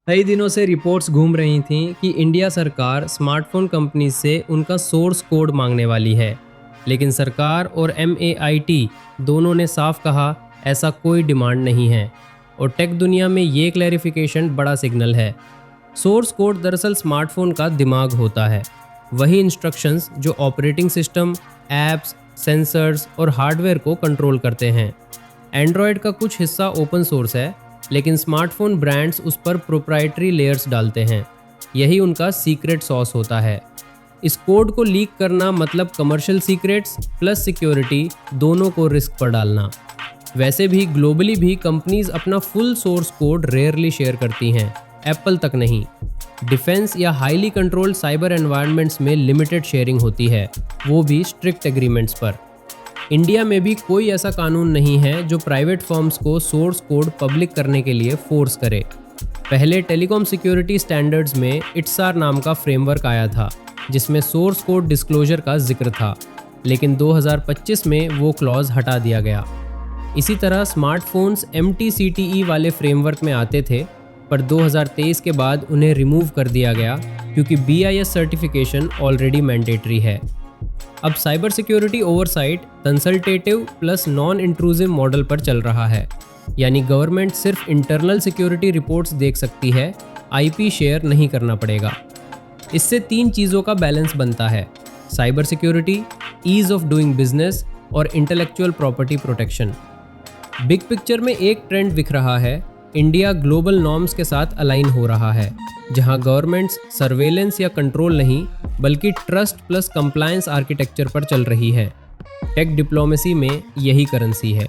कई दिनों से रिपोर्ट्स घूम रही थीं कि इंडिया सरकार स्मार्टफोन कंपनी से उनका सोर्स कोड मांगने वाली है। लेकिन सरकार और MAIT दोनों ने साफ कहा ऐसा कोई डिमांड नहीं है। और टेक दुनिया में ये क्लैरिफिकेशन बड़ा सिग्नल है। सोर्स कोड दरअसल स्मार्टफोन का दिमाग होता है, वही इंस्ट्रक्शंस जो ऑपरेटिंग सिस्टम, ऐप्स, सेंसर्स और हार्डवेयर को कंट्रोल करते हैं। एंड्रॉयड का कुछ हिस्सा ओपन सोर्स है, लेकिन स्मार्टफोन ब्रांड्स उस पर प्रोप्राइटरी लेयर्स डालते हैं। यही उनका सीक्रेट सॉस होता है। इस कोड को लीक करना मतलब कमर्शियल सीक्रेट्स प्लस सिक्योरिटी दोनों को रिस्क पर डालना। वैसे भी ग्लोबली भी कंपनीज अपना full source code rarely share करती हैं, एप्पल तक नहीं। डिफेंस या हाईली कंट्रोल्ड साइबर एनवायरनमेंट्स में लिमिटेड शेयरिंग होती है, वो भी स्ट्रिक्ट एग्रीमेंट्स पर। इंडिया में भी कोई ऐसा कानून नहीं है जो प्राइवेट फर्म्स को सोर्स कोड पब्लिक करने के लिए फोर्स करे। पहले टेलीकॉम सिक्योरिटी स्टैंडर्ड्स में इट्सार नाम का फ्रेमवर्क आया था, जिसमें सोर्स कोड डिस्क्लोजर का जिक्र था, लेकिन 2025 में वो क्लॉज हटा दिया गया। इसी तरह स्मार्टफोन्स MTCTE वाले फ्रेमवर्क में आते थे, पर 2023 के बाद उन्हें रिमूव कर दिया गया क्योंकि BIS सर्टिफिकेशन ऑलरेडी मैंडेटरी है। अब cyber security oversight consultative plus non intrusive model पर चल रहा है, यानी गवर्नमेंट सिर्फ इंटरनल सिक्योरिटी रिपोर्ट्स देख सकती है, IP शेयर नहीं करना पड़ेगा। इससे 3 चीज़ों का बैलेंस बनता है: cyber security, ease of doing business और intellectual property protection. Big picture में एक ट्रेंड दिख रहा है, इंडिया ग्लोबल नॉर्म्स के साथ अलाइन हो रहा है, जहां गवर्नमेंट्स सर्वेलेंस या कंट्रोल नहीं बल्कि ट्रस्ट प्लस कंप्लायंस आर्किटेक्चर पर चल रही है। टेक डिप्लोमेसी में यही करेंसी है।